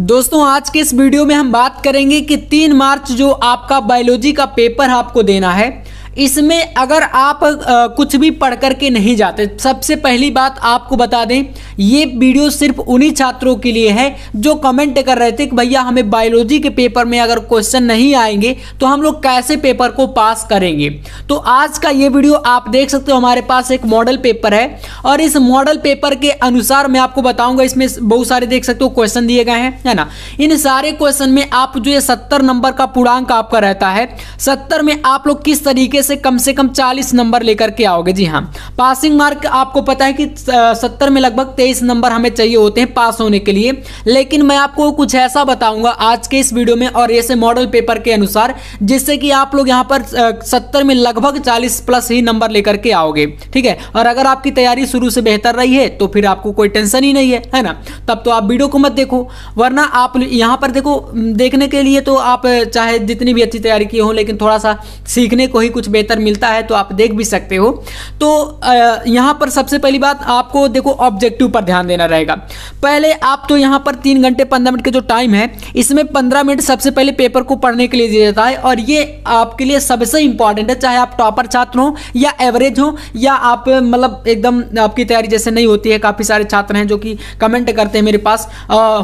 दोस्तों आज के इस वीडियो में हम बात करेंगे कि 3 मार्च जो आपका बायोलॉजी का पेपर आपको देना है, इसमें अगर आप कुछ भी पढ़ करके नहीं जाते, सबसे पहली बात आपको बता दें ये वीडियो सिर्फ उन्हीं छात्रों के लिए है जो कमेंट कर रहे थे कि भैया हमें बायोलॉजी के पेपर में अगर क्वेश्चन नहीं आएंगे तो हम लोग कैसे पेपर को पास करेंगे। तो आज का ये वीडियो आप देख सकते हो, हमारे पास एक मॉडल पेपर है और इस मॉडल पेपर के अनुसार मैं आपको बताऊंगा, इसमें बहुत सारे देख सकते हो क्वेश्चन दिए गए हैं, है ना। इन सारे क्वेश्चन में आप जो ये 70 नंबर का पूर्णांक आपका रहता है, 70 में आप लोग किस तरीके से कम 40 नंबर लेकर के आओगे। जी हाँ, पासिंग मार्क आपको पता है कि 70 में लगभग 23 नंबर हमें चाहिए होते हैं पास होने के लिए, लेकिन मैं आपको कुछ ऐसा बताऊंगा आज के इस वीडियो में और ऐसे मॉडल पेपर के अनुसार जिससे कि आप लोग यहां पर 70 में लगभग 40 प्लस ही नंबर लेकर के आओगे, ठीक है। और अगर आपकी तैयारी शुरू से बेहतर रही है तो फिर आपको कोई टेंशन ही नहीं है ना, तब तो आप वीडियो को मत देखो, वरना आप यहां पर देखो, देखने के लिए तो आप चाहे जितनी भी अच्छी तैयारी की हो, लेकिन थोड़ा सा सीखने को ही कुछ बेहतर मिलता है तो आप देख भी सकते हो। तो यहां पर सबसे पहली बात आपको देखो ऑब्जेक्टिव पर ध्यान देना रहेगा। पहले आप तो यहां पर 3 घंटे 15 मिनट के जो टाइम है, इसमें 15 मिनट सबसे पहले पेपर को पढ़ने के लिए दिया जाता है और ये आपके लिए सबसे इंपॉर्टेंट है, चाहे आप टॉपर छात्र हो या एवरेज हो या आप मतलब एकदम आपकी तैयारी जैसे नहीं होती है। काफी सारे छात्र हैं जो कि कमेंट करते हैं मेरे पास,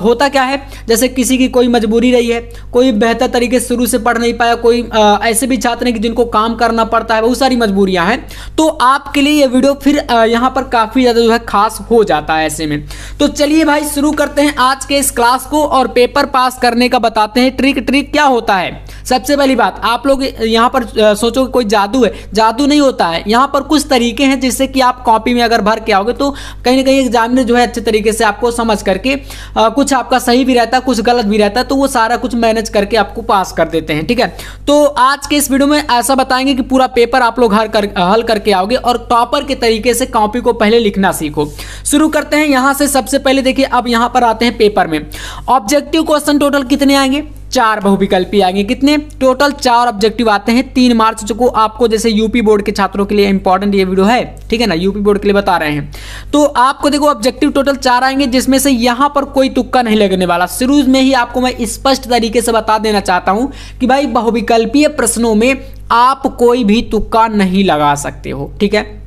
होता क्या है जैसे किसी की कोई मजबूरी रही है, कोई बेहतर तरीके से शुरू से पढ़ नहीं पाया, कोई ऐसे भी छात्र हैं कि जिनको काम करना पड़ता है, बहुत सारी मजबूरियां हैं, तो आपके लिए ये वीडियो फिर यहां पर काफी ज्यादा जो है खास हो जाता है ऐसे में। तो चलिए भाई शुरू करते हैं आज के इस क्लास को और पेपर पास करने का बताते हैं ट्रिक क्या होता है। सबसे पहली बात, आप लोग यहां पर सोचो कोई जादू है, जादू नहीं होता है। यहां पर कुछ तरीके हैं जिससे कि आप कॉपी में अगर भर के आओगे तो कहीं ना कहीं एग्जामिनर जो है अच्छे तरीके से आपको समझ करके कुछ आपका सही भी रहता है, कुछ गलत भी रहता है, तो वो सारा कुछ मैनेज करके आपको पास कर देते हैं, ठीक है। तो आज के इस वीडियो में ऐसा बताएंगे कि पूरा पेपर आप लोग हल करके आओगे और टॉपर के तरीके से कॉपी को पहले लिखना सीखो। शुरू करते हैं यहां से। सबसे पहले देखिए, अब यहां पर आते हैं पेपर में। ऑब्जेक्टिव क्वेश्चन टोटल कितने आएंगे? 4 बहुविकल्पी आएंगे। कितने? टोटल 4 ऑब्जेक्टिव आते हैं 3 मार्च को। आपको जैसे यूपी बोर्ड के छात्रों के लिए इंपॉर्टेंट ये वीडियो है, ठीक है ना, यूपी बोर्ड के लिए बता रहे हैं। तो आपको देखो ऑब्जेक्टिव टोटल 4 आएंगे, जिसमें से यहां पर कोई तुक्का नहीं लगने वाला। शुरू में ही आपको मैं स्पष्ट तरीके से बता देना चाहता हूं कि भाई बहुविकल्पीय प्रश्नों में आप कोई भी तुक्का नहीं लगा सकते हो, ठीक है।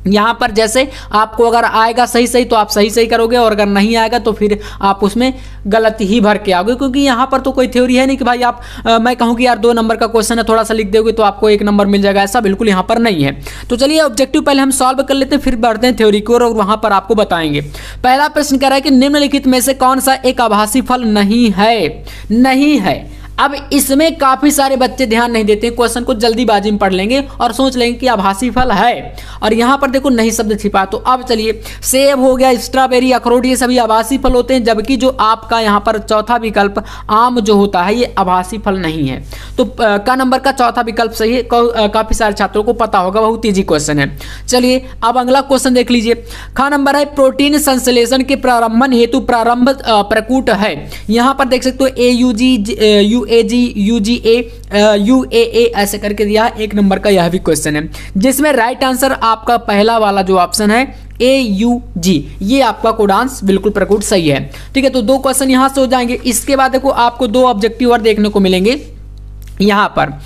यहां पर जैसे आपको अगर आएगा सही तो आप सही करोगे और अगर नहीं आएगा तो फिर आप उसमें गलत ही भर के आओगे, क्योंकि यहां पर तो कोई थ्योरी है नहीं कि भाई आप मैं कहूं कि यार 2 नंबर का क्वेश्चन है, थोड़ा सा लिख दोगे तो आपको 1 नंबर मिल जाएगा, ऐसा बिल्कुल यहां पर नहीं है। तो चलिए ऑब्जेक्टिव पहले हम सॉल्व कर लेते हैं, फिर बढ़ते हैं थ्योरी की ओर और वहां पर आपको बताएंगे। पहला प्रश्न कह रहा है कि निम्नलिखित में से कौन सा एक आभासी फल नहीं है। अब इसमें काफी सारे बच्चे ध्यान नहीं देते, क्वेश्चन को जल्दीबाजी में पढ़ लेंगे और सोच लेंगे कि आभासी फल है, और यहां पर देखो नहीं शब्द छिपा। तो अब चलिए, सेब हो गया, स्ट्रॉबेरी, अखरोट, ये सभी आभासी फल होते हैं, जबकि जो आपका यहां पर चौथा विकल्प आम जो होता है ये आभासी फल नहीं है। तो का नंबर का चौथा विकल्प सही है, काफी सारे छात्रों को पता होगा, बहुत ईजी क्वेश्चन है। चलिए अब अगला क्वेश्चन देख लीजिए। खा नंबर है प्रोटीन संश्लेषण के प्रारंभन हेतु प्रारंभ प्रकूट है। यहां पर देख सकते हो AUG, UGA, UAA ऐसे करके दिया है। 1 नंबर का यह भी क्वेश्चन है, जिसमें राइट आंसर आपका पहला वाला जो ऑप्शन है AUG, ये आपका कोड आंसर बिल्कुल प्रकूट सही है, ठीक है। तो 2 क्वेश्चन यहां से हो जाएंगे। इसके बाद देखो आपको 2 ऑब्जेक्टिव और देखने को मिलेंगे यहां पर।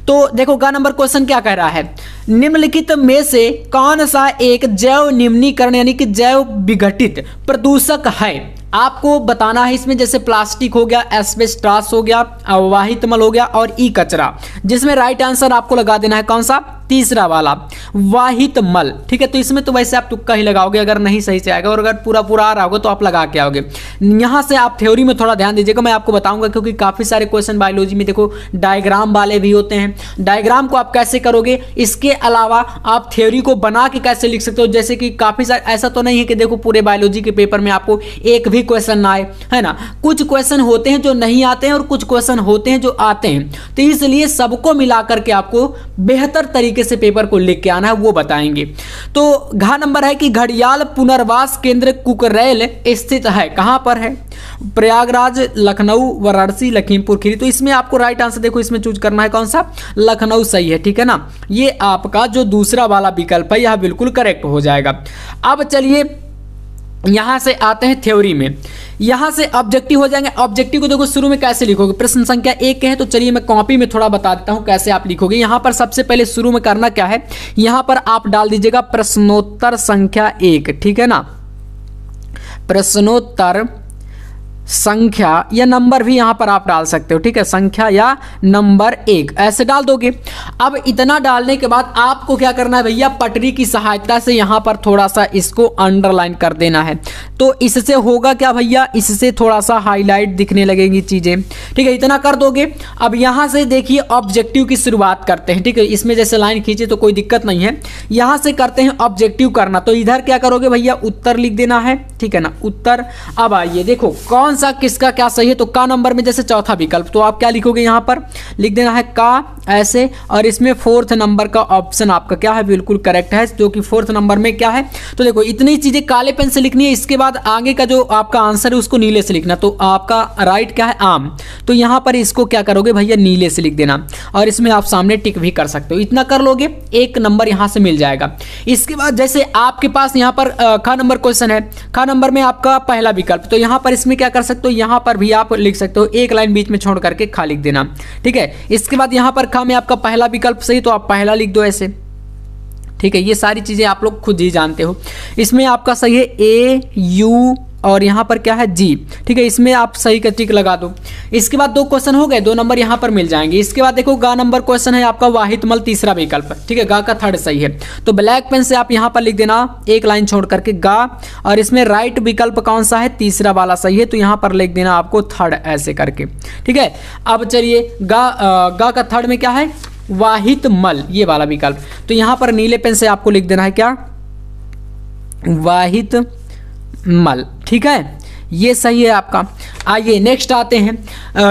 तो देखो ग नंबर क्वेश्चन क्या कह रहा है, निम्नलिखित में से कौन सा एक जैव निम्नीकरण यानी कि जैव विघटित प्रदूषक है। आपको बताना है इसमें, जैसे प्लास्टिक हो गया, एस्बेस्टॉस हो गया, अवाहित मल हो गया और ई कचरा, जिसमें राइट आंसर आपको लगा देना है कौन सा? तीसरा वाला, वाहित मल, ठीक है। तो इसमें तो वैसे आप तुक्का ही लगाओगे अगर नहीं सही से आएगा, और अगर पूरा आ रहा होगा तो आप लगा के आओगे। यहां से आप थ्योरी में थोड़ा ध्यान दीजिएगा, मैं आपको बताऊंगा, क्योंकि काफी सारे क्वेश्चन बायोलॉजी में देखो डायग्राम वाले भी होते हैं। डायग्राम को आप कैसे करोगे, इसके अलावा आप थ्योरी को बना के कैसे लिख सकते हो। जैसे कि काफी सारे, ऐसा तो नहीं है कि देखो पूरे बायोलॉजी के पेपर में आपको एक भी क्वेश्चन ना आए, है ना। कुछ क्वेश्चन होते हैं जो नहीं आते हैं और कुछ क्वेश्चन होते हैं जो आते हैं, तो इसलिए सबको मिलाकर के आपको बेहतर तरीके से पेपर को लिख के आना है, वो बताएंगे। तो घ नंबर है कि घड़ियाल पुनर्वास केंद्र कुकरेल स्थित है। कहां पर है? प्रयागराज, लखनऊ, वाराणसी, लखीमपुर खीरी। तो इसमें आपको राइट आंसर देखो इसमें चूज करना है कौन सा? लखनऊ सही है, ठीक है ना। ये आपका जो दूसरा वाला विकल्प है यह बिल्कुल करेक्ट हो जाएगा। अब चलिए यहां से आते हैं थ्योरी में, यहां से ऑब्जेक्टिव हो जाएंगे। ऑब्जेक्टिव को देखो शुरू में कैसे लिखोगे, प्रश्न संख्या 1 है तो चलिए मैं कॉपी में थोड़ा बता देता हूं कैसे आप लिखोगे। यहां पर सबसे पहले शुरू में करना क्या है, यहां पर आप डाल दीजिएगा प्रश्नोत्तर संख्या 1, ठीक है ना, प्रश्नोत्तर संख्या या नंबर भी यहां पर आप डाल सकते हो, ठीक है, संख्या या नंबर 1 ऐसे डाल दोगे। अब इतना डालने के बाद आपको क्या करना है भैया, पटरी की सहायता से यहां पर थोड़ा सा इसको अंडरलाइन कर देना है। तो इससे होगा क्या भैया, इससे थोड़ा सा हाईलाइट दिखने लगेंगी चीजें, ठीक है, इतना कर दोगे। अब यहां से देखिए ऑब्जेक्टिव की शुरुआत करते हैं, ठीक है, इसमें जैसे लाइन खींचे तो कोई दिक्कत नहीं है, यहां से करते हैं ऑब्जेक्टिव करना। तो इधर क्या करोगे भैया, उत्तर लिख देना है, ठीक है ना, उत्तर। अब आइए देखो कौन सा किसका क्या सही है, तो का नंबर में जैसे चौथा विकल्प, तो आप क्या लिखोगे, यहां पर लिख देना है का ऐसे, और इसमें 4th नंबर का ऑप्शन आपका क्या है, बिल्कुल करेक्ट है, जो कि 4th नंबर में क्या है। तो देखो इतनी चीजें काले पेन से लिखनी है, इसके बाद आगे का जो आपका आंसर है उसको नीले से लिखना। तो आपका राइट क्या है, आम, तो यहां पर इसको क्या करोगे भैया, नीले से लिख देना, और इसमें आप सामने टिक भी कर सकते हो। इतना कर लोगे 1 नंबर यहां से मिल जाएगा। इसके बाद जैसे आपके पास यहां पर ख नंबर क्वेश्चन है, ख नंबर में आपका पहला विकल्प, तो यहां पर इसमें क्या कर सकते हो, यहां पर भी आप लिख सकते हो, एक लाइन बीच में छोड़ करके खा लिख देना, ठीक है। इसके बाद यहां पर खा में आपका पहला विकल्प सही, तो आप पहला लिख दो ऐसे, ठीक है। ये सारी चीजें आप लोग खुद ही जानते हो। इसमें आपका सही है ए यू और यहाँ पर क्या है जी, ठीक है, इसमें आप सही का टिक लगा दो। इसके बाद 2 क्वेश्चन हो गए, 2 नंबर यहाँ पर मिल जाएंगे। इसके बाद देखो गा नंबर क्वेश्चन है आपका वाहितमल तीसरा विकल्प, ठीक है, गा का 3rd सही है। तो ब्लैक पेन से आप यहाँ पर लिख देना एक लाइन छोड़ करके गा, और इसमें राइट विकल्प कौन सा है, तीसरा वाला सही है, तो यहाँ पर लिख देना आपको 3rd ऐसे करके, ठीक है। अब चलिए गा का 3rd में क्या है, वाहितमल, ये वाला विकल्प, तो यहाँ पर नीले पेन से आपको लिख देना है क्या, वाहितमल, ठीक है, ये सही है आपका। आइए नेक्स्ट आते हैं,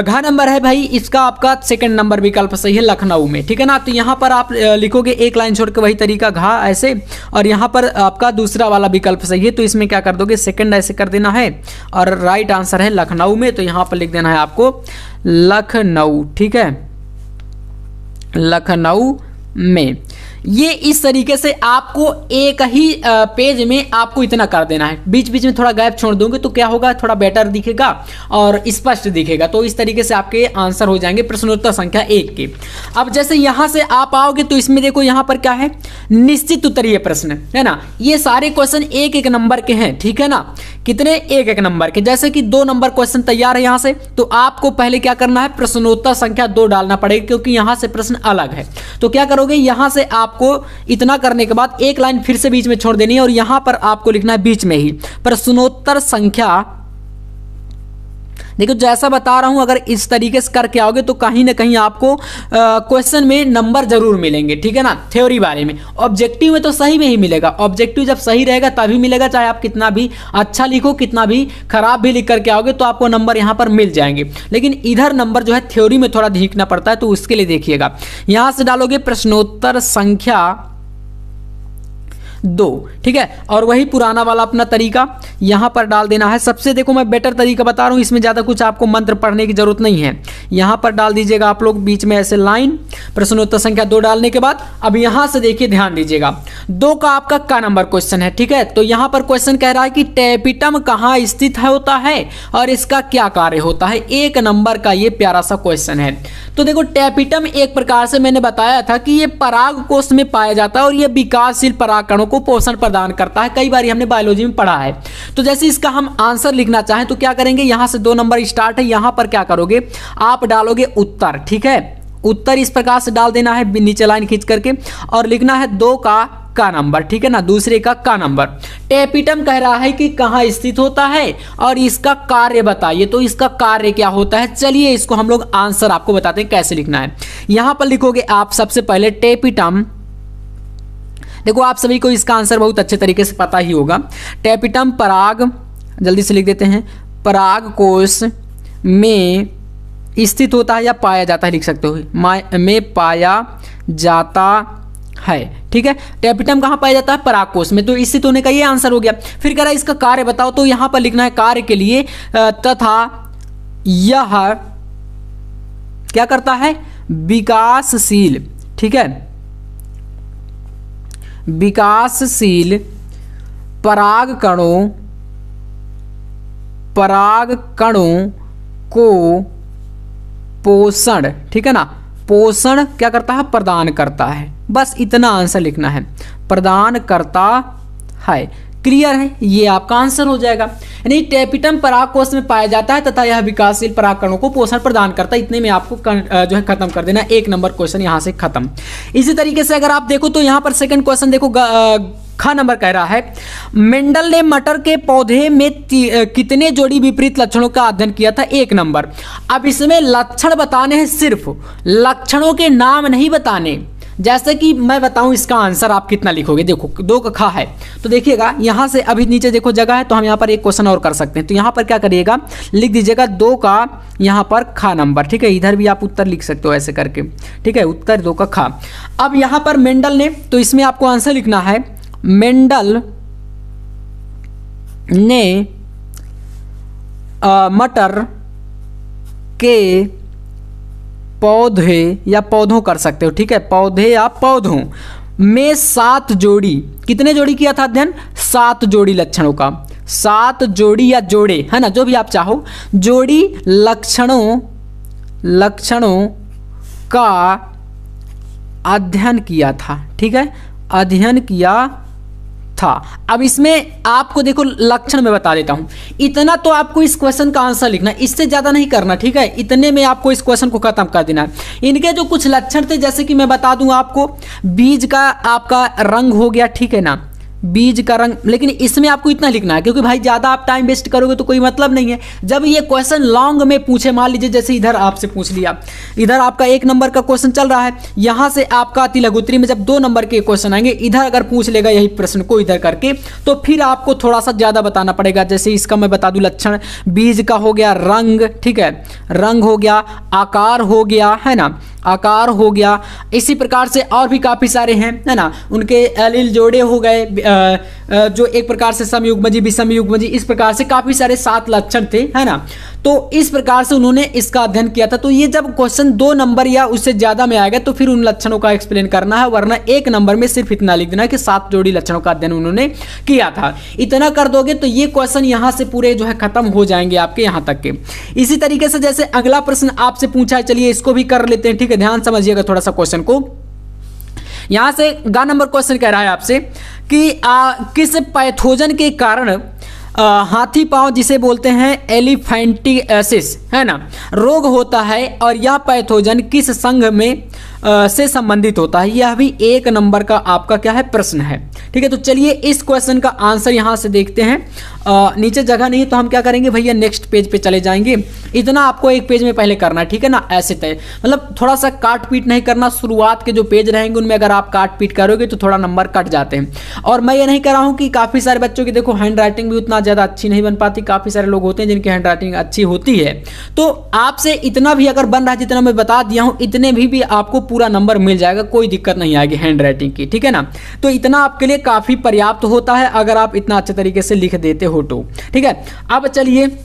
घ नंबर है भाई, इसका आपका 2nd नंबर विकल्प सही है, लखनऊ में, ठीक है ना। तो यहाँ पर आप लिखोगे एक लाइन छोड़ के वही तरीका घा ऐसे, और यहाँ पर आपका दूसरा वाला विकल्प सही है, तो इसमें क्या कर दोगे, 2nd ऐसे कर देना है, और राइट आंसर है लखनऊ में, तो यहाँ पर लिख देना है आपको लखनऊ, ठीक है, लखनऊ में। ये इस तरीके से आपको एक ही पेज में आपको इतना कर देना है, बीच बीच में थोड़ा गैप छोड़ दोगे तो क्या होगा, थोड़ा बेटर दिखेगा और स्पष्ट दिखेगा। तो इस तरीके से आपके आंसर हो जाएंगे प्रश्नोत्तर संख्या 1 के। अब जैसे यहां से आप आओगे तो इसमें देखो यहां पर क्या है, निश्चित उत्तरीय प्रश्न है ना। ये सारे क्वेश्चन 1-1 नंबर के हैं, ठीक है ना, कितने 1-1 नंबर के। जैसे कि 2 नंबर क्वेश्चन तैयार है यहां से, तो आपको पहले क्या करना है, प्रश्नोत्तर संख्या 2 डालना पड़ेगा, क्योंकि यहां से प्रश्न अलग है। तो क्या करोगे, यहां से आपको इतना करने के बाद एक लाइन फिर से बीच में छोड़ देनी है, और यहां पर आपको लिखना है बीच में ही प्रश्नोत्तर संख्या। देखो जैसा बता रहा हूं, अगर इस तरीके से करके आओगे तो कहीं ना कहीं आपको क्वेश्चन में नंबर जरूर मिलेंगे, ठीक है ना। थ्योरी बारे में, ऑब्जेक्टिव में तो सही में ही मिलेगा, ऑब्जेक्टिव जब सही रहेगा तभी मिलेगा, चाहे आप कितना भी अच्छा लिखो, कितना भी खराब भी लिख करके आओगे तो आपको नंबर यहां पर मिल जाएंगे। लेकिन इधर नंबर जो है थ्योरी में थोड़ा देखना पड़ता है, तो उसके लिए देखिएगा, यहां से डालोगे प्रश्नोत्तर संख्या 2, ठीक है, और वही पुराना वाला अपना तरीका यहां पर डाल देना है। सबसे देखो मैं बेटर तरीका बता रहा हूं, इसमें ज्यादा कुछ आपको मंत्र पढ़ने की जरूरत नहीं है। यहां पर डाल दीजिएगा आप लोग बीच में ऐसे लाइन, प्रश्नोत्तर संख्या 2 डालने के बाद अब यहां से देखिए, ध्यान दीजिएगा, 2 का आपका का नंबर क्वेश्चन है, ठीक है। तो यहां पर क्वेश्चन कह रहा है कि टैपिटम कहां स्थित होता है और इसका क्या कार्य होता है। 1 नंबर का ये प्यारा सा क्वेश्चन है। तो देखो टैपिटम एक प्रकार से मैंने बताया था कि ये पराग कोश में पाया जाता है और ये विकासशील परागकणों को पोषण प्रदान करता है। कई बार हमने बायोलॉजी में पढ़ा है। तो जैसे इसका हम आंसर लिखना चाहें तो क्या करेंगे, यहां से 2 नंबर स्टार्ट है, यहां पर क्या करोगे, आप डालोगे उत्तर, ठीक है, उत्तर इस प्रकार से डाल देना है नीचे लाइन खींच करके, और लिखना है 2 का नंबर, ठीक है ना, दूसरे का नंबर। टैपिटम कह रहा है कि कहां स्थित होता है और इसका कार्य बताइए। तो इसका कार्य क्या होता है, चलिए इसको हम लोग आंसर आपको बताते हैं कैसे लिखना है। यहां पर लिखोगे आप सबसे पहले टैपिटम, देखो आप सभी को इसका आंसर बहुत अच्छे तरीके से पता ही होगा। टैपिटम पराग, जल्दी से लिख देते हैं, पराग कोश में स्थित होता है या पाया जाता है, लिख सकते हो, में पाया जाता है, ठीक है। टैपिटम कहां पाया जाता है, परागकोश में, तो स्थित होने का ये आंसर हो गया। फिर कह रहा है इसका कार्य बताओ, तो यहां पर लिखना है कार्य के लिए तथा यह क्या करता है, विकासशील, ठीक है, विकासशील पराग कणों पराग कणों को पोषण, ठीक है ना, पोषण क्या करता है, प्रदान करता है। बस इतना आंसर लिखना है, प्रदान करता है। क्लियर है, ये आपका आंसर हो जाएगा। यानी टेपिटम परागकोश में पाया जाता है तथा यह विकासशील परागकणों को पोषण प्रदान करता है। इतने में आपको जो है खत्म कर देना, 1 नंबर क्वेश्चन यहाँ से खत्म। इसी तरीके से अगर आप देखो तो यहाँ पर सेकंड क्वेश्चन देखो, ख नंबर कह रहा है, मेंडल ने मटर के पौधे में कितने जोड़ी विपरीत लक्षणों का अध्ययन किया था? 1 नंबर। अब इसमें लक्षण बताने हैं, सिर्फ लक्षणों के नाम नहीं बताने। जैसे कि मैं बताऊं इसका आंसर आप कितना लिखोगे, देखो 2 का खा है तो देखिएगा यहाँ से अभी नीचे देखो जगह है, तो हम यहाँ पर एक क्वेश्चन और कर सकते हैं। तो यहाँ पर क्या करिएगा, लिख दीजिएगा 2 का यहाँ पर खा नंबर, ठीक है। इधर भी आप उत्तर लिख सकते हो ऐसे करके, ठीक है, उत्तर 2 का खा। अब यहाँ पर मेंडल ने, तो इसमें आपको आंसर लिखना है, मेंडल ने मटर के पौधे या पौधों कर सकते हो, ठीक है, पौधे या पौधों में 7 जोड़ी, कितने जोड़ी किया था अध्ययन? 7 जोड़ी लक्षणों का, 7 जोड़ी या जोड़े, है ना, जो भी आप चाहो, जोड़ी लक्षणों का अध्ययन किया था, ठीक है, अध्ययन किया था। अब इसमें आपको देखो लक्षण में बता देता हूं, इतना तो आपको इस क्वेश्चन का आंसर लिखना है, इससे ज्यादा नहीं करना, ठीक है। इतने में आपको इस क्वेश्चन को खत्म कर देना है। इनके जो कुछ लक्षण थे, जैसे कि मैं बता दूं आपको, बीज का आपका रंग हो गया, ठीक है ना, बीज का रंग, लेकिन इसमें आपको इतना लिखना है क्योंकि भाई ज्यादा आप टाइम वेस्ट करोगे तो कोई मतलब नहीं है। जब ये क्वेश्चन लॉन्ग में पूछे, मान लीजिए जैसे इधर आपसे पूछ लिया, इधर आपका 1 नंबर का क्वेश्चन चल रहा है, यहां से आपका अति लघुत्तरी में जब 2 नंबर के क्वेश्चन आएंगे, इधर अगर पूछ लेगा यही प्रश्न को इधर करके, तो फिर आपको थोड़ा सा ज्यादा बताना पड़ेगा। जैसे इसका मैं बता दूं लक्षण, बीज का हो गया रंग, ठीक है, रंग हो गया, आकार हो गया, है ना, आकार हो गया, इसी प्रकार से और भी काफी सारे हैं, है ना, उनके एलील जोड़े हो गए, जो एक प्रकार से समयुग्मजी, विषमयुग्मजी, इस प्रकार से काफी सारे 7 लक्षण थे, है ना। तो इस प्रकार से उन्होंने इसका अध्ययन किया था। तो ये जब क्वेश्चन 2 नंबर या उससे ज्यादा में आएगा तो फिर उन लक्षणों का एक्सप्लेन करना है, वरना 1 नंबर में सिर्फ इतना लिख देना है कि 7 जोड़ी लक्षणों का अध्ययन उन्होंने किया था। इतना कर दोगे तो ये क्वेश्चन यहां से पूरे जो है खत्म हो जाएंगे आपके यहां तक के। इसी तरीके से जैसे अगला प्रश्न आपसे पूछा है, चलिए इसको भी कर लेते हैं, ठीक है, ध्यान समझिएगा थोड़ा सा क्वेश्चन को। यहां से ग नंबर क्वेश्चन कह रहा है आपसे कि किस पैथोजन के कारण हाथी पांव, जिसे बोलते हैं एलिफेंटियासिस, है ना, रोग होता है, और यह पैथोजन किस संघ में से संबंधित होता है? यह भी 1 नंबर का आपका क्या है प्रश्न है, ठीक है। तो चलिए इस क्वेश्चन का आंसर यहां से देखते हैं। नीचे जगह नहीं तो हम क्या करेंगे भैया, नेक्स्ट पेज पे चले जाएंगे। इतना आपको एक पेज में पहले करना है, ठीक है ना, ऐसे तय, मतलब थोड़ा सा काट पीट नहीं करना। शुरुआत के जो पेज रहेंगे उनमें अगर आप काट पीट करोगे तो थोड़ा नंबर कट जाते हैं। और मैं ये नहीं कर रहा हूँ कि काफ़ी सारे बच्चों की देखो हैंड राइटिंग भी उतना ज़्यादा अच्छी नहीं बन पाती, काफ़ी सारे लोग होते हैं जिनकी हैंड राइटिंग अच्छी होती है। तो आपसे इतना भी अगर बन रहा है जितना मैं बता दिया हूँ, इतने भी आपको पूरा नंबर मिल जाएगा, कोई दिक्कत नहीं आएगी हैंड राइटिंग की, ठीक है ना। तो इतना आपके लिए काफ़ी पर्याप्त होता है अगर आप इतना अच्छे तरीके से लिख देते हो तो, ठीक है। अब चलिए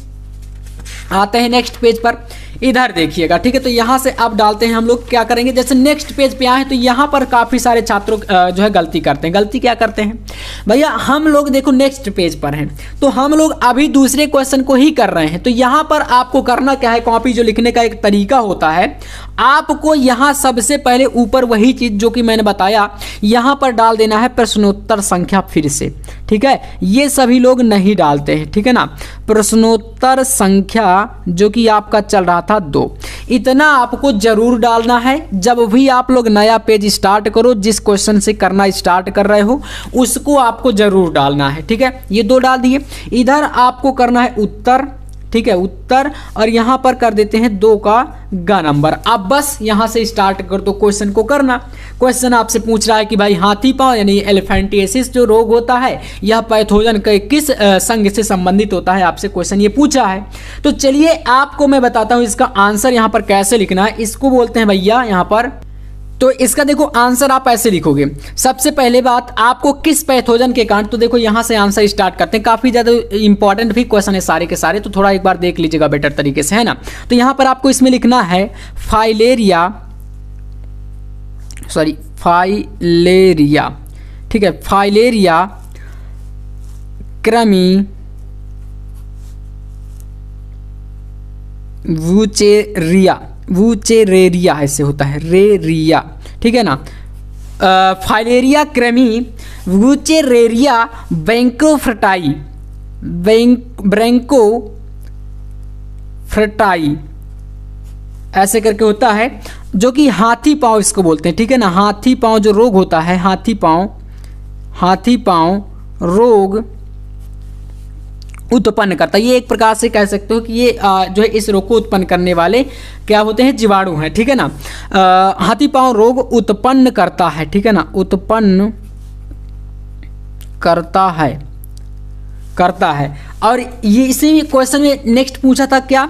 आते हैं नेक्स्ट पेज पर, इधर देखिएगा, ठीक है। तो यहाँ से अब डालते हैं हम लोग, क्या करेंगे, जैसे नेक्स्ट पेज पे आए तो यहाँ पर काफ़ी सारे छात्रों जो है गलती करते हैं। गलती क्या करते हैं भैया, हम लोग देखो नेक्स्ट पेज पर हैं तो हम लोग अभी दूसरे क्वेश्चन को ही कर रहे हैं। तो यहाँ पर आपको करना क्या है, कॉपी जो लिखने का एक तरीका होता है, आपको यहाँ सबसे पहले ऊपर वही चीज़ जो कि मैंने बताया, यहाँ पर डाल देना है प्रश्नोत्तर संख्या फिर से, ठीक है। ये सभी लोग नहीं डालते हैं, ठीक है ना। प्रश्नोत्तर संख्या जो कि आपका चल रहा था 2, इतना आपको जरूर डालना है। जब भी आप लोग नया पेज स्टार्ट करो, जिस क्वेश्चन से करना स्टार्ट कर रहे हो उसको आपको जरूर डालना है, ठीक है। ये 2 डाल दिए। इधर आपको करना है उत्तर, ठीक है, उत्तर, और यहाँ पर कर देते हैं 2 का ग नंबर। अब बस यहाँ से स्टार्ट कर दो क्वेश्चन को करना। क्वेश्चन आपसे पूछ रहा है कि भाई हाथी पांव यानी एलिफेंटियासिस जो रोग होता है, यह पैथोजन के किस संघ से संबंधित होता है, आपसे क्वेश्चन ये पूछा है। तो चलिए आपको मैं बताता हूँ इसका आंसर यहाँ पर कैसे लिखना है। इसको बोलते हैं भैया यहाँ पर, तो इसका देखो आंसर आप ऐसे लिखोगे। सबसे पहले बात, आपको किस पैथोजन के कारण, तो देखो यहाँ से आंसर स्टार्ट करते हैं। काफ़ी ज़्यादा इंपॉर्टेंट भी क्वेश्चन है सारे के सारे, तो थोड़ा एक बार देख लीजिएगा बेटर तरीके से, है ना। तो यहाँ पर आपको इसमें लिखना है फाइलेरिया, ठीक है, फाइलेरिया वूचेरेरिया ऐसे होता है, रेरिया, ठीक है ना। फाइलेरिया क्रेमी, वूचेरेरिया ब्रैंकोफ्रटाई, ब्रैंकोफ्रटाई ऐसे करके होता है, जो कि हाथी पांव इसको बोलते हैं, ठीक है ना। हाथी पांव जो रोग होता है, हाथी पांव रोग उत्पन्न करता है। ये एक प्रकार से कह सकते हो कि ये जो है इस रोग को उत्पन्न करने वाले क्या होते हैं, जीवाणु हैं, ठीक है ना। हाथी पांव रोग उत्पन्न करता है, ठीक है ना, उत्पन्न करता है। और ये इसी क्वेश्चन में नेक्स्ट पूछा था क्या,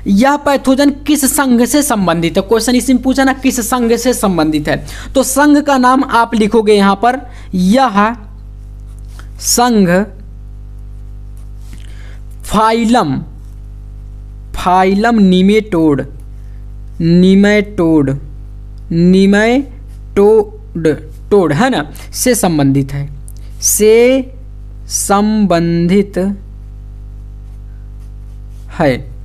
यह पैथोजन किस संघ से संबंधित है। क्वेश्चन इसी में पूछा ना, किस संघ से संबंधित है। तो संघ का नाम आप लिखोगे यहां पर, यह संघ फाइलम निमेटोड है ना, से संबंधित है,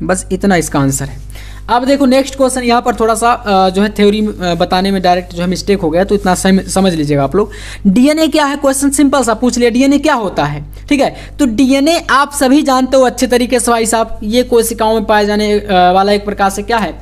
बस इतना इसका आंसर है। अब देखो नेक्स्ट क्वेश्चन, यहाँ पर थोड़ा सा जो है थ्योरी बताने में डायरेक्ट जो है मिस्टेक हो गया, तो इतना समझ लीजिएगा आप लोग। डीएनए क्या है, क्वेश्चन सिंपल सा पूछ लिया, डीएनए क्या होता है, ठीक है। तो डीएनए आप सभी जानते हो अच्छे तरीके से भाई साहब, ये कोशिकाओं में पाए जाने वाला एक प्रकार से क्या है,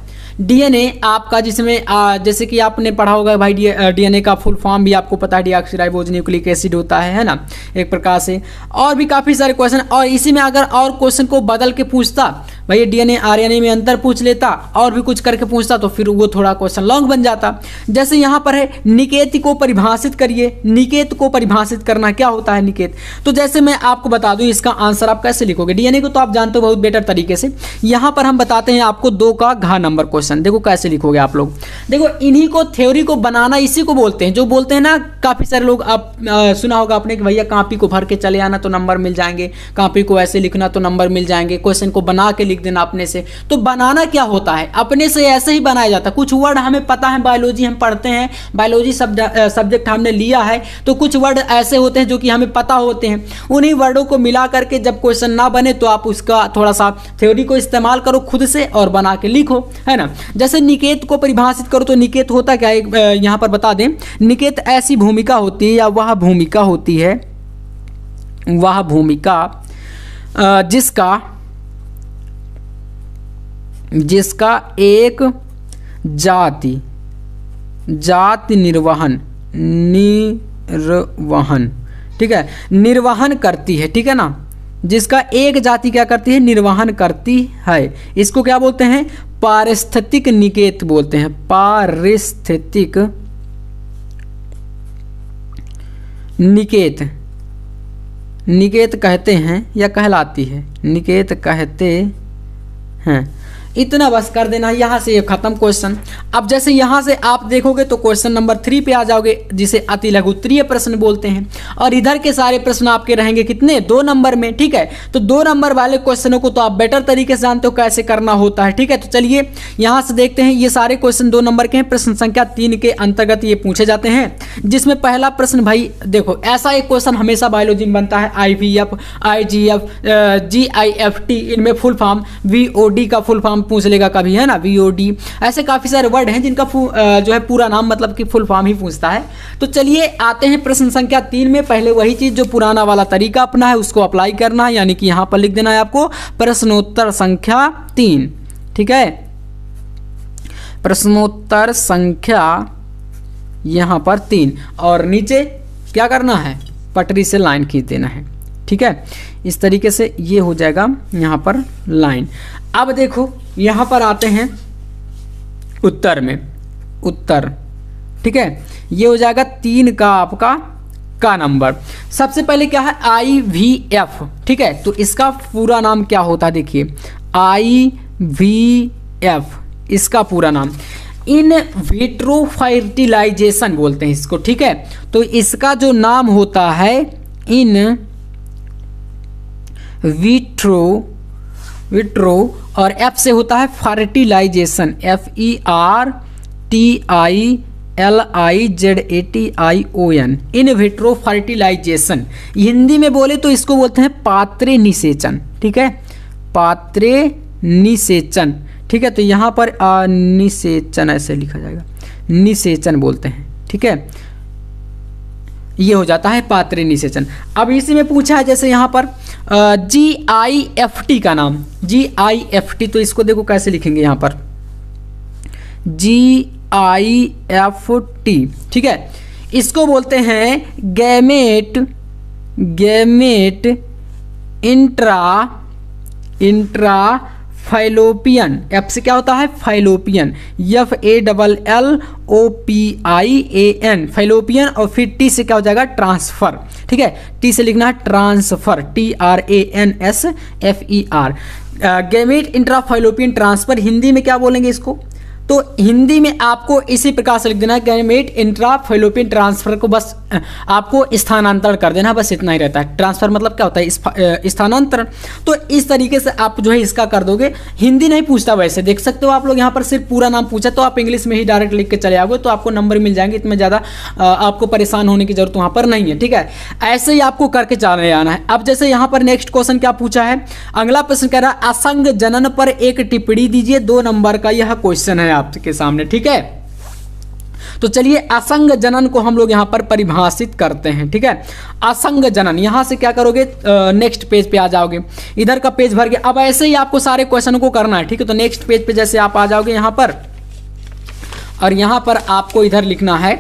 डीएनए आपका, जिसमें जैसे कि आपने पढ़ा होगा भाई, डीएनए का फुल फॉर्म भी आपको पता है, डीऑक्सीराइबोन्यूक्लिक एसिड होता है ना, एक प्रकार से। और भी काफ़ी सारे क्वेश्चन, और इसी में अगर और क्वेश्चन को बदल के पूछता भाई, डीएनए आरएनए में अंतर पूछ लेता और भी कुछ करके पूछता, तो फिर वो थोड़ा क्वेश्चन लॉन्ग बन जाता। जैसे यहाँ पर है, निकेत को परिभाषित करिए। निकेत को परिभाषित करना, क्या होता है निकेत, तो जैसे मैं आपको बता दूं इसका आंसर आप कैसे लिखोगे। डीएनए को तो आप जानते हो बहुत बेटर तरीके से, यहाँ पर हम बताते हैं आपको 2 का घ नंबर क्वेश्चन। देखो कैसे लिखोगे आप लोग, देखो इन्हीं को थ्योरी को बनाना इसी को बोलते हैं, जो बोलते हैं ना काफ़ी सारे लोग, आप सुना होगा आपने कि भैया कॉपी को भर के चले आना तो नंबर मिल जाएंगे, कॉपी को ऐसे लिखना तो नंबर मिल जाएंगे, क्वेश्चन को बना के लिख देना अपने से। तो बनाना क्या होता है, अपने से ऐसे ही बनाया जाता है। कुछ वर्ड हमें पता है, बायोलॉजी हम पढ़ते हैं, बायोलॉजी सब्जेक्ट हमने लिया है, तो कुछ वर्ड ऐसे होते हैं जो कि हमें पता होते हैं, उन्हीं वर्डों को मिला करके जब क्वेश्चन ना बने तो आप उसका थोड़ा सा थ्योरी को इस्तेमाल करो खुद से और बना के लिखो, है ना। जैसे निकेत को परिभाषित करो, तो निकेत होता क्या है, यहाँ पर बता दें, निकेत ऐसी भूमिका होती है या वह भूमिका होती है, वह भूमिका जिसका एक जाति निर्वहन, ठीक है, निर्वहन करती है, ठीक है ना। जिसका एक जाति क्या करती है, निर्वहन करती है। इसको क्या बोलते हैं, पारिस्थितिक निकेत बोलते हैं, पारिस्थितिक निकेत कहते हैं या कहलाती है, निकेत कहते हैं। इतना बस कर देना, यहाँ से ये खत्म क्वेश्चन। अब जैसे यहाँ से आप देखोगे तो क्वेश्चन नंबर 3 पे आ जाओगे, जिसे अति लघु उत्तरीय प्रश्न बोलते हैं। और इधर के सारे प्रश्न आपके रहेंगे कितने, 2 नंबर में, ठीक है। तो 2 नंबर वाले क्वेश्चनों को तो आप बेटर तरीके से जानते हो कैसे करना होता है, ठीक है। तो चलिए यहाँ से देखते हैं, ये सारे क्वेश्चन 2 नंबर के हैं, प्रश्न संख्या 3 के अंतर्गत ये पूछे जाते हैं। जिसमें पहला प्रश्न भाई देखो, ऐसा एक क्वेश्चन हमेशा बायोलॉजी में बनता है, IVF, IGF, GIFT, इनमें फुल फॉर्म, VOD का फुल फॉर्म पूछ लेगा कभी, है ना, VOD। ऐसे काफी सारे वर्ड हैं जिनका जो है पूरा नाम मतलब कि फुल फॉर्म ही पूछता है। तो चलिए आते हैं प्रश्न संख्या 3 में। पहले वही चीज जो पुराना वाला तरीका अपना है उसको अप्लाई करना है, यानी कि यहां पर लिख देना है आपको प्रश्नोत्तर संख्या 3, ठीक है। प्रश्नोत्तर संख्या यहां पर 3, और नीचे क्या करना है, पटरी से लाइन खींच देना है, ठीक है। इस तरीके से ये हो जाएगा यहाँ पर लाइन। अब देखो यहाँ पर आते हैं उत्तर में, उत्तर, ठीक है। ये हो जाएगा 3 का आपका का नंबर। सबसे पहले क्या है, IVF, ठीक है। तो इसका पूरा नाम क्या होता है, देखिए IVF इसका पूरा नाम इन विट्रो फर्टिलाइजेशन बोलते हैं इसको, ठीक है। तो इसका जो नाम होता है इन विट्रो और F से होता है fertilization, FERTILIZATION, in vitro fertilization. Hindi में बोले तो इसको बोलते हैं पात्रे निषेचन, ठीक है, पात्रे निषेचन, ठीक है। तो यहाँ पर निषेचन ऐसे लिखा जाएगा, निषेचन बोलते हैं, ठीक है। ये हो जाता है पात्रे निषेचन। अब इसी में पूछा है जैसे यहाँ पर GIFT का नाम, GIFT, तो इसको देखो कैसे लिखेंगे यहाँ पर GIFT, ठीक है। इसको बोलते हैं गैमेट इंट्रा फैलोपियन। एफ से क्या होता है फैलोपियन, FALLOPIAN फैलोपियन, और फिर टी से क्या हो जाएगा ट्रांसफर, ठीक है। टी से लिखना है transfer, TRANSFER, gamete intra fallopian transfer. Hindi में क्या बोलेंगे इसको, तो हिंदी में आपको इसी प्रकार से लिख देना है गैमेट इंट्रा फैलोपियन ट्रांसफर को, बस आपको स्थानांतरण कर देना, बस इतना ही रहता है। ट्रांसफर मतलब क्या होता है स्थानांतरण। तो इस तरीके से आप जो है इसका कर दोगे। हिंदी नहीं पूछता, वैसे देख सकते हो आप लोग यहाँ पर सिर्फ पूरा नाम पूछा, तो आप इंग्लिश में ही डायरेक्ट लिख के चले आओगे तो आपको नंबर मिल जाएंगे। इतना ज़्यादा आपको परेशान होने की जरूरत वहाँ पर नहीं है, ठीक है। ऐसे ही आपको करके चले आना है। अब जैसे यहाँ पर नेक्स्ट क्वेश्चन क्या पूछा है, अगला प्रश्न कह रहा है असंग जनन पर एक टिप्पणी दीजिए, 2 नंबर का यह क्वेश्चन है आपके सामने, ठीक है। तो चलिए असंग जनन को हम लोग यहां पर परिभाषित करते हैं, ठीक है। असंग जनन, यहां से क्या करोगे, नेक्स्ट पेज पे आ जाओगे, इधर का पेज भर गया। अब ऐसे ही आपको सारे क्वेश्चन को करना है, ठीक है। तो नेक्स्ट पेज पे जैसे आप आ जाओगे यहां पर, और यहां पर आपको इधर लिखना है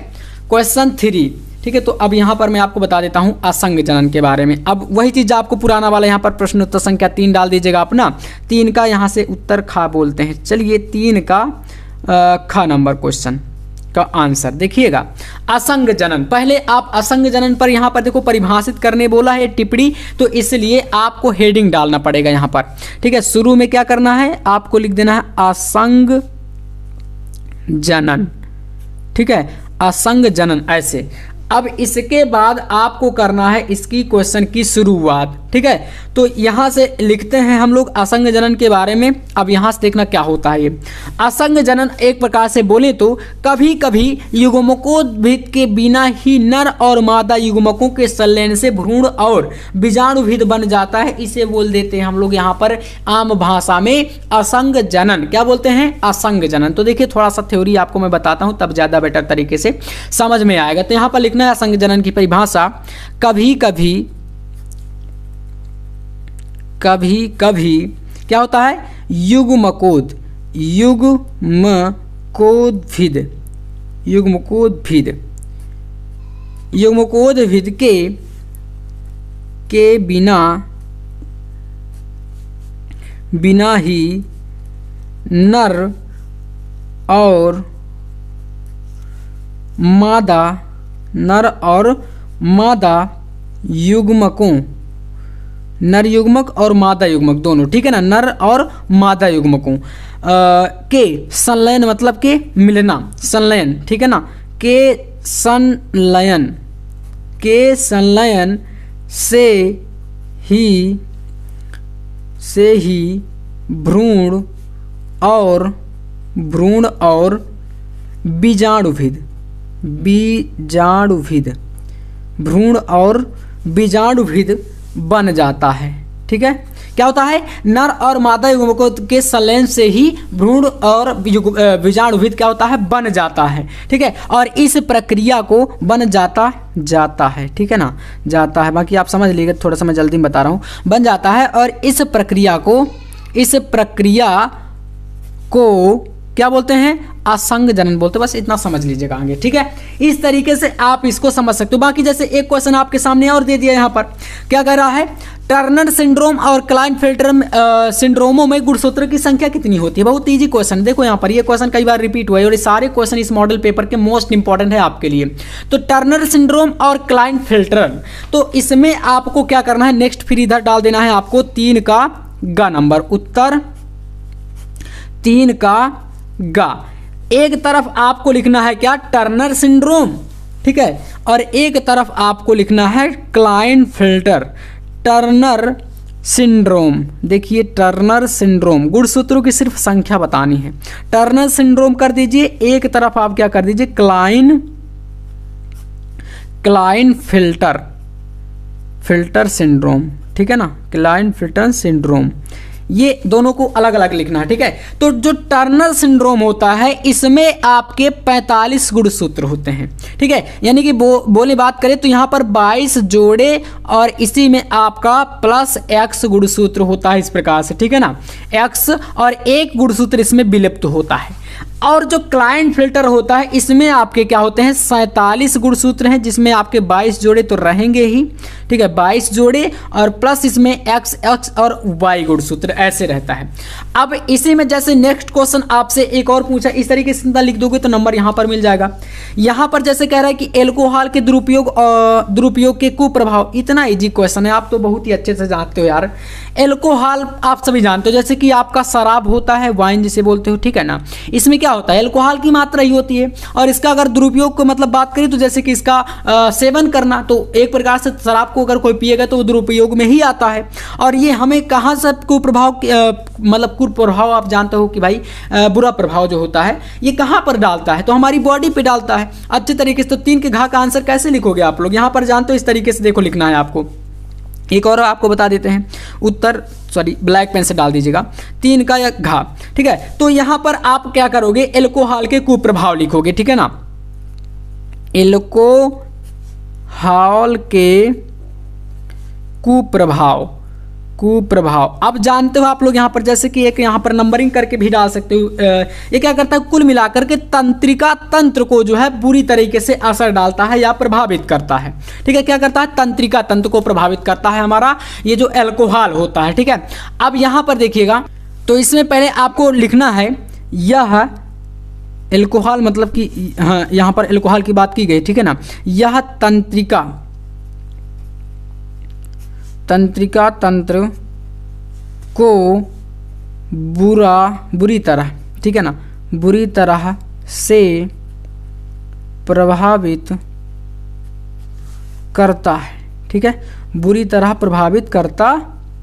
क्वेश्चन 3, ठीक है। तो अब यहां पर मैं आपको बता देता हूं असंग जनन के बारे में। अब वही चीज आपको पुराना वाला यहां पर प्रश्न उत्तर संख्या 3 डाल दीजिएगा अपना, 3 का यहां से उत्तर खा बोलते हैं। चलिए 3 का ख नंबर क्वेश्चन का आंसर देखिएगा, असंग जनन। पहले आप असंग जनन पर यहां पर देखो परिभाषित करने बोला है टिप्पणी, तो इसलिए आपको हेडिंग डालना पड़ेगा यहां पर, ठीक है। शुरू में क्या करना है, आपको लिख देना है असंग जनन, ठीक है, असंग जनन ऐसे। अब इसके बाद आपको करना है इसकी क्वेश्चन की शुरुआत, ठीक है। तो यहां से लिखते हैं हम लोग असंग जनन के बारे में। अब यहां से देखना क्या होता है ये असंग जनन। एक प्रकार से बोले तो कभी कभी युग्मकोद्भिद के बिना ही नर और मादा युग्मकों के संलयन से भ्रूण और बीजाणुभिद बन जाता है, इसे बोल देते हैं हम लोग यहाँ पर आम भाषा में असंग जनन। क्या बोलते हैं, असंग जनन। तो देखिए थोड़ा सा थ्योरी आपको मैं बताता हूं, तब ज्यादा बेटर तरीके से समझ में आएगा। तो यहाँ पर लिखना है असंग जनन की परिभाषा, कभी कभी क्या होता है, युग्मकोद्भिद के बिना ही नर और मादा युग्मकों, नर युग्मक और मादा युग्मक दोनों, ठीक है ना, नर और मादा युग्मकों के संलयन मतलब के मिलना, संलयन, ठीक है ना, के संलयन से ही भ्रूण और भ्रूण और बीजाणुभिद बन जाता है, ठीक है। क्या होता है, नर और मादा युग्मकों के संलयन से ही भ्रूण और बीजाणुभिद क्या होता है, बन जाता है, ठीक है। और इस प्रक्रिया को बन जाता है, ठीक है ना, जाता है, बाकी आप समझ लीजिए, थोड़ा सा मैं जल्दी में बता रहा हूँ, बन जाता है। और इस प्रक्रिया को क्या बोलते हैं, असंग जनन बोलते हैं, बस इतना समझ लीजिएगा आगे, ठीक है। इस तरीके से आप इसको समझ सकते हो। बाकी जैसे एक क्वेश्चन आपके सामने और दे दिया, यहाँ पर क्या कह रहा है, टर्नर सिंड्रोम और क्लाइनफेल्टर सिंड्रोमों में गुणसूत्र की संख्या कितनी होती है। बहुत इजी क्वेश्चन, देखो यहाँ पर ये क्वेश्चन कई बार रिपीट हुआ है और ये सारे क्वेश्चन इस मॉडल पेपर के मोस्ट इंपॉर्टेंट है आपके लिए। तो टर्नर सिंड्रोम और क्लाइनफेल्टर, तो इसमें आपको क्या करना है, नेक्स्ट फिर इधर डाल देना है आपको 3 का ग नंबर, उत्तर 3 का ग। एक तरफ आपको लिखना है क्या, टर्नर सिंड्रोम, ठीक है, और एक तरफ आपको लिखना है क्लाइनफेल्टर, टर्नर सिंड्रोम। देखिए टर्नर सिंड्रोम, गुणसूत्रों की सिर्फ संख्या बतानी है। टर्नर सिंड्रोम कर दीजिए, एक तरफ आप क्या कर दीजिए, क्लाइनफेल्टर सिंड्रोम, ठीक है ना, क्लाइनफेल्टर सिंड्रोम। ये दोनों को अलग अलग लिखना है, ठीक है। तो जो टर्नर सिंड्रोम होता है इसमें आपके 45 गुणसूत्र होते हैं, ठीक है। यानी कि बोले बात करें तो यहाँ पर 22 जोड़े और इसी में आपका प्लस x गुणसूत्र होता है इस प्रकार से, ठीक है ना। x और एक गुणसूत्र इसमें विलुप्त होता है। और जो क्लाइंट फिल्टर होता है इसमें आपके क्या होते हैं 47 गुणसूत्र हैं, जिसमें आपके 22 जोड़े तो रहेंगे ही, ठीक है, 22 जोड़े और प्लस इसमें x और y गुणसूत्र ऐसे रहता है। अब इसी में जैसे नेक्स्ट क्वेश्चन आपसे एक और पूछा, इस तरीके से लिख दोगे तो नंबर यहाँ पर मिल जाएगा। यहाँ पर जैसे कह रहा है कि एल्कोहल के दुरुपयोग के कुप्रभाव, इतना इजी क्वेश्चन है, आप तो बहुत ही अच्छे से जानते हो यार। एल्कोहल आप सभी जानते हो, जैसे कि आपका शराब होता है, वाइन जिसे बोलते हो, ठीक है ना। इसमें क्या होता है एल्कोहल की मात्रा ही होती है, और इसका अगर दुरुपयोग को मतलब बात करें तो जैसे कि इसका सेवन करना, तो एक प्रकार से शराब को अगर कोई पिएगा तो वो दुरुपयोग में ही आता है। और ये हमें कहाँ से कुप्रभाव मतलब कुप्रभाव आप जानते हो कि भाई बुरा प्रभाव जो होता है ये कहाँ पर डालता है, तो हमारी बॉडी पे डालता है अच्छे तरीके से। तो 3 के घा का आंसर कैसे लिखोगे आप लोग, यहाँ पर जानते हो इस तरीके से देखो लिखना है आपको। एक और आपको बता देते हैं उत्तर, सॉरी ब्लैक पेन से डाल दीजिएगा 3 का या घा, ठीक है। तो यहाँ पर आप क्या करोगे एल्कोहल के कुप्रभाव लिखोगे, ठीक है ना। एल्कोहल के कुप्रभाव अब जानते हो आप लोग यहाँ पर, जैसे कि एक यहाँ पर नंबरिंग करके भी डाल सकते हो। ये क्या करता है कुल मिलाकर के तंत्रिका तंत्र को जो है बुरी तरीके से असर डालता है या प्रभावित करता है, ठीक है। क्या करता है तंत्रिका तंत्र को प्रभावित करता है हमारा ये जो एल्कोहल होता है, ठीक है। अब यहाँ पर देखिएगा, तो इसमें पहले आपको लिखना है यह एल्कोहल मतलब कि हाँ यहाँ पर एल्कोहल की बात की गई, ठीक है ना। यह तंत्रिका तंत्र को बुरी तरह, ठीक है ना, बुरी तरह से प्रभावित करता है, ठीक है, बुरी तरह प्रभावित करता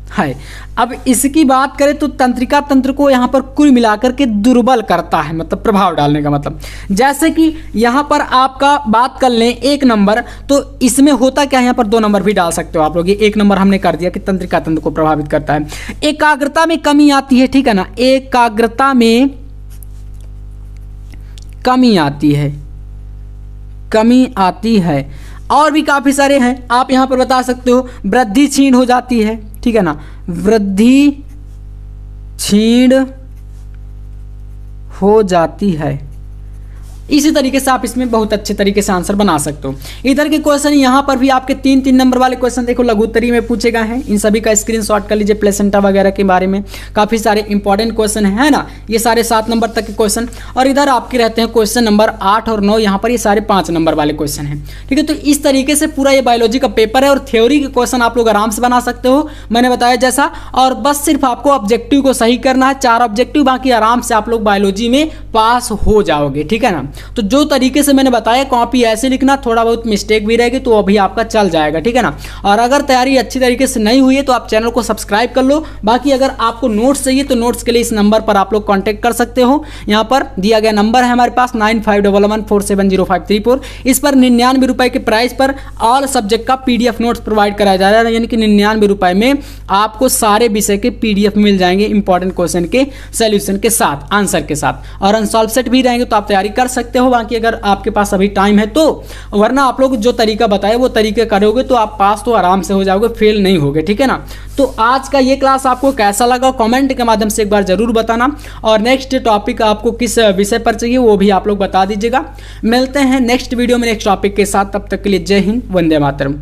है। अब इसकी बात करें तो तंत्रिका तंत्र को यहाँ पर कुल मिलाकर के दुर्बल करता है, मतलब प्रभाव डालने का मतलब। जैसे कि यहाँ पर आपका बात कर लें 1 नंबर, तो इसमें होता क्या है, यहाँ पर 2 नंबर भी डाल सकते हो आप लोग। ये 1 नंबर हमने कर दिया कि तंत्रिका तंत्र को प्रभावित करता है। एकाग्रता में कमी आती है, ठीक है ना, एकाग्रता में कमी आती है। और भी काफी सारे हैं, आप यहाँ पर बता सकते हो। वृद्धि क्षीण हो जाती है, ठीक है ना, वृद्धि क्षीण हो जाती है। इसी तरीके से आप इसमें बहुत अच्छे तरीके से आंसर बना सकते हो। इधर के क्वेश्चन यहाँ पर भी आपके 3-3 नंबर वाले क्वेश्चन देखो लघुत्तरी में पूछे गए हैं। इन सभी का स्क्रीनशॉट कर लीजिए। प्लेसेंटा वगैरह के बारे में काफ़ी सारे इंपॉर्टेंट क्वेश्चन है ना, ये सारे 7 नंबर तक के क्वेश्चन। और इधर आपके रहते हैं क्वेश्चन नंबर 8 और 9, यहाँ पर ये सारे 5 नंबर वाले क्वेश्चन हैं, ठीक है। तो इस तरीके से पूरा ये बायोलॉजी का पेपर है और थ्योरी के क्वेश्चन आप लोग आराम से बना सकते हो, मैंने बताया जैसा। और बस सिर्फ आपको ऑब्जेक्टिव को सही करना है, 4 ऑब्जेक्टिव, बाकी आराम से आप लोग बायोलॉजी में पास हो जाओगे, ठीक है ना। तो जो तरीके से मैंने बताया कॉपी ऐसे लिखना, थोड़ा बहुत मिस्टेक भी रहेगी तो अभी आपका चल जाएगा, ठीक है ना। और अगर तैयारी अच्छी तरीके से नहीं हुई है तो आप चैनल को सब्सक्राइब कर लो। बाकी अगर आपको नोट्स चाहिए तो नोट्स के लिए इस नंबर पर आप लोग कांटेक्ट कर सकते हो। यहाँ पर दिया गया नंबर है हमारे पास 9511470534। इस पर 99 रुपए के प्राइस पर ऑल सब्जेक्ट का PDF नोट्स प्रोवाइड कराया जा रहा है, यानी कि 99 रुपए में आपको सारे विषय के PDF मिल जाएंगे इंपॉर्टेंट क्वेश्चन के सॉल्यूशन के साथ, आंसर के साथ। और अनसॉल्व सेट भी रहेंगे तो आप तैयारी कर सकते हो। बाकी अगर आपके पास अभी टाइम है तो, वरना आप लोग जो तरीका बताए वो तरीके करोगे तो आप पास तो आराम से हो जाओगे, फेल नहीं होगे, ठीक है ना। तो आज का ये क्लास आपको कैसा लगा कमेंट के माध्यम से एक बार जरूर बताना। और नेक्स्ट टॉपिक आपको किस विषय पर चाहिए वो भी आप लोग बता दीजिएगा। मिलते हैं नेक्स्ट वीडियो में नेक्स्ट टॉपिक के साथ, तब तक के लिए जय हिंद, वंदे मातरम।